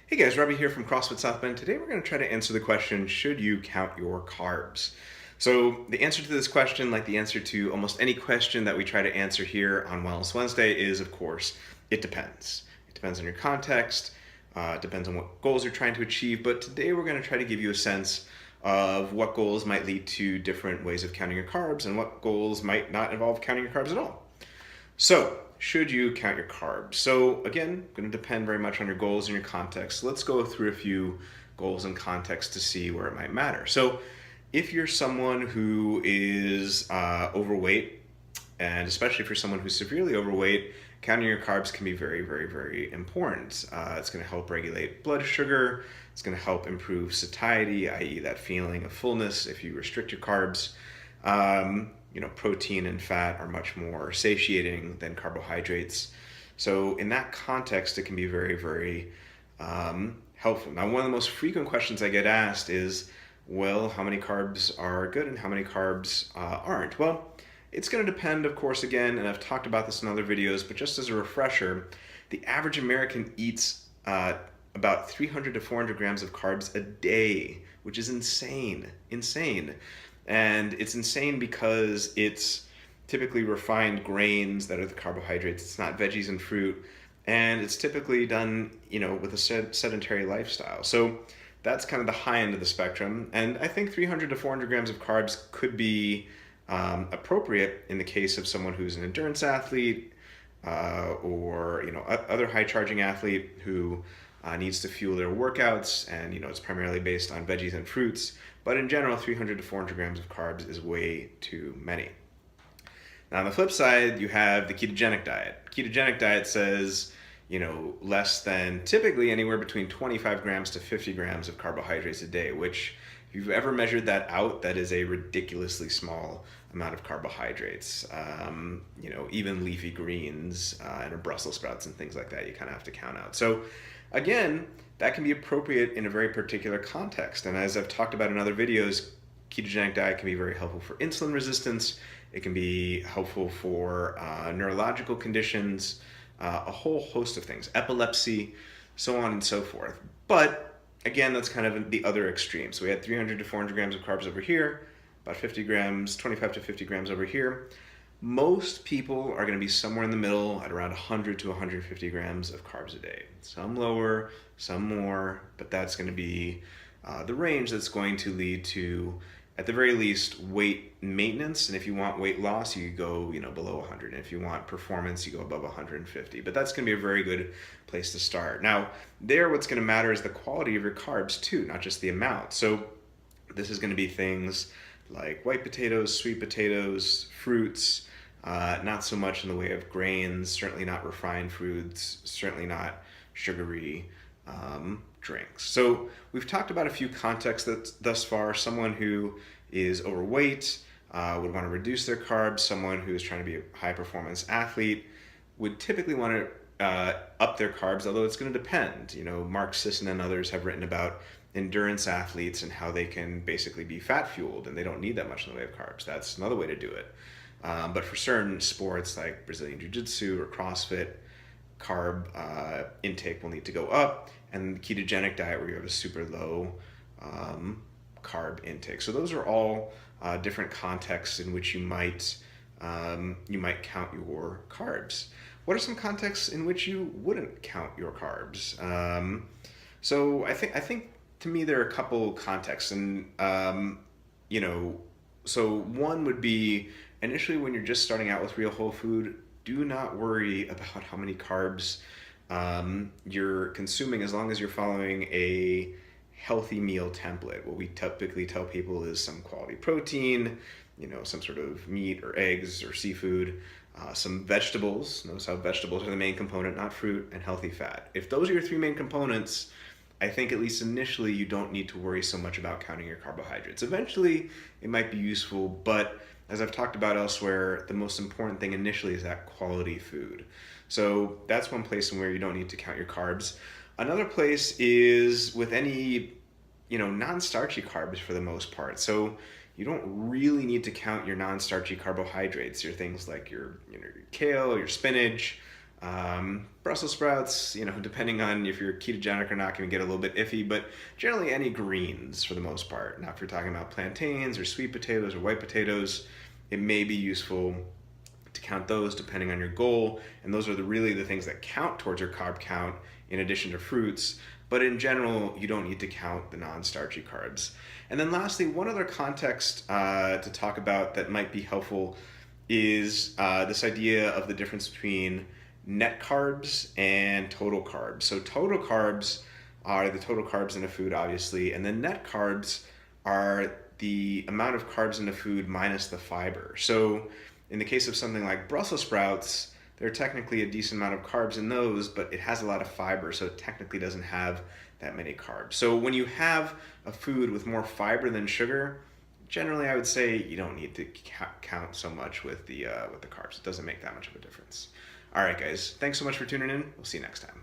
Hey guys, Robbie here from CrossFit South Bend. Today we're going to try to answer the question, should you count your carbs? So the answer to this question, like the answer to almost any question that we try to answer here on Wellness Wednesday, is of course, it depends. It depends on your context, it depends on what goals you're trying to achieve, but today we're going to try to give you a sense of what goals might lead to different ways of counting your carbs and what goals might not involve counting your carbs at all. So, should you count your carbs? So, again, going to depend very much on your goals and your context. Let's go through a few goals and context to see where it might matter. So, if you're someone who is overweight, and especially if you're someone who's severely overweight, counting your carbs can be very, very, very important. It's going to help regulate blood sugar. It's going to help improve satiety, i.e., that feeling of fullness if you restrict your carbs. Protein and fat are much more satiating than carbohydrates. So in that context, it can be very, very helpful. Now, one of the most frequent questions I get asked is, well, how many carbs are good and how many carbs aren't? Well, it's going to depend, of course, again, and I've talked about this in other videos, but just as a refresher, the average American eats about 300 to 400 grams of carbs a day, which is insane. And it's insane because it's typically refined grains that are the carbohydrates. It's not veggies and fruit. And it's typically done, with a sedentary lifestyle. So that's kind of the high end of the spectrum. And I think 300 to 400 grams of carbs could be appropriate in the case of someone who's an endurance athlete or, other high charging athlete who needs to fuel their workouts, and it's primarily based on veggies and fruits. But in general, 300 to 400 grams of carbs is way too many. Now on the flip side, you have the ketogenic diet. Ketogenic diet says, less than typically anywhere between 25 grams to 50 grams of carbohydrates a day, which if you've ever measured that out, that is a ridiculously small amount of carbohydrates. Even leafy greens and Brussels sprouts and things like that, you kind of have to count out. So again, that can be appropriate in a very particular context. And as I've talked about in other videos, ketogenic diet can be very helpful for insulin resistance. It can be helpful for neurological conditions, a whole host of things, epilepsy, so on and so forth. But again, that's kind of the other extreme. So we had 300 to 400 grams of carbs over here, about 50 grams, 25 to 50 grams over here. Most people are going to be somewhere in the middle at around 100 to 150 grams of carbs a day. Some lower, some more, but that's going to be the range that's going to lead to, at the very least, weight maintenance. And if you want weight loss, you go below 100. And if you want performance, you go above 150. But that's going to be a very good place to start. Now, what's going to matter is the quality of your carbs too, not just the amount. So this is going to be things like white potatoes, sweet potatoes, fruits, not so much in the way of grains, certainly not refined foods, certainly not sugary drinks. So we've talked about a few contexts thus far. Someone who is overweight would want to reduce their carbs. Someone who is trying to be a high performance athlete would typically want to up their carbs, although it's going to depend. Mark Sisson and others have written about endurance athletes and how they can basically be fat fueled and they don't need that much in the way of carbs. That's another way to do it. But for certain sports like Brazilian Jiu-Jitsu or CrossFit, carb intake will need to go up, and the ketogenic diet where you have a super low carb intake. So those are all different contexts in which you might count your carbs. What are some contexts in which you wouldn't count your carbs? So I think to me there are a couple contexts, and so one would be initially when you're just starting out with real whole food. Do not worry about how many carbs you're consuming as long as you're following a healthy meal template. What we typically tell people is some quality protein, some sort of meat or eggs or seafood, some vegetables. Notice how vegetables are the main component, not fruit, and healthy fat. If those are your three main components, I think at least initially you don't need to worry so much about counting your carbohydrates. Eventually it might be useful, but as I've talked about elsewhere, the most important thing initially is that quality food. So that's one place where you don't need to count your carbs. Another place is with any, non-starchy carbs for the most part. So you don't really need to count your non-starchy carbohydrates, your things like your kale, your spinach, Brussels sprouts, depending on if you're ketogenic or not, can get a little bit iffy, but generally any greens for the most part. Now, if you're talking about plantains or sweet potatoes or white potatoes, it may be useful to count those depending on your goal, and those are really the things that count towards your carb count in addition to fruits. But in general, you don't need to count the non-starchy carbs. And then lastly, one other context to talk about that might be helpful is this idea of the difference between net carbs and total carbs. So total carbs are the total carbs in a food, obviously, and then net carbs are the amount of carbs in the food minus the fiber. So in the case of something like Brussels sprouts, there are technically a decent amount of carbs in those, but it has a lot of fiber, so it technically doesn't have that many carbs. So when you have a food with more fiber than sugar, generally I would say you don't need to count so much with the carbs. It doesn't make that much of a difference. All right, guys, thanks so much for tuning in. We'll see you next time.